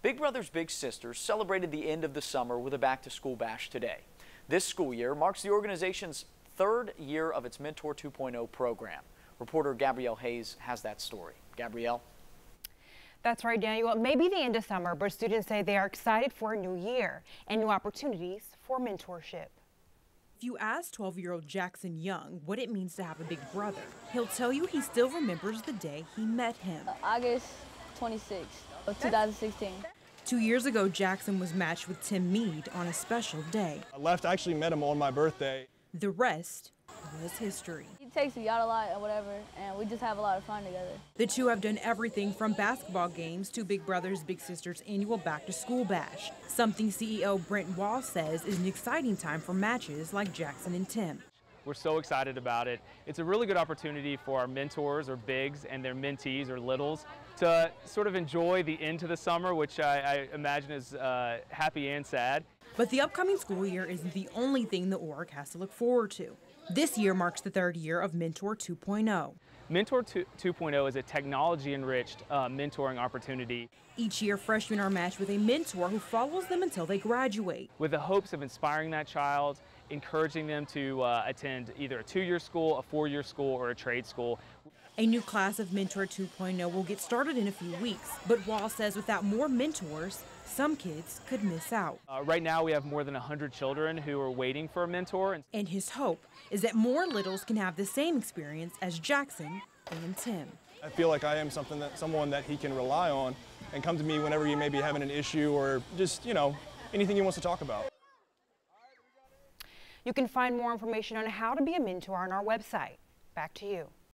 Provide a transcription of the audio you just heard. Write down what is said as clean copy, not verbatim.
Big Brothers Big Sisters celebrated the end of the summer with a back-to-school bash today. This school year marks the organization's third year of its Mentor 2.0 program. Reporter Gabrielle Hayes has that story. Gabrielle? That's right, Daniel. It may be the end of summer, but students say they are excited for a new year and new opportunities for mentorship. If you ask 12-year-old Jackson Young what it means to have a big brother, he'll tell you he still remembers the day he met him. August 26th of 2016. 2 years ago, Jackson was matched with Tim Mead on a special day. I actually met him on my birthday. The rest was history. He takes me out a lot and whatever, and we just have a lot of fun together. The two have done everything from basketball games to Big Brothers Big Sisters annual back-to-school bash, something CEO Brent Wall says is an exciting time for matches like Jackson and Tim. We're so excited about it. It's a really good opportunity for our mentors or bigs and their mentees or littles to sort of enjoy the end to the summer, which I imagine is happy and sad. But the upcoming school year isn't the only thing the org has to look forward to. This year marks the third year of Mentor 2.0. Mentor 2.0 is a technology-enriched mentoring opportunity. Each year, freshmen are matched with a mentor who follows them until they graduate, with the hopes of inspiring that child, encouraging them to attend either a 2-year school, a 4-year school, or a trade school. A new class of Mentor 2.0 will get started in a few weeks, but Wall says without more mentors, some kids could miss out. Right now we have more than 100 children who are waiting for a mentor. And his hope is that more littles can have the same experience as Jackson and Tim. I feel like I am someone that he can rely on and come to me whenever he may be having an issue or just, anything he wants to talk about. You can find more information on how to be a mentor on our website. Back to you.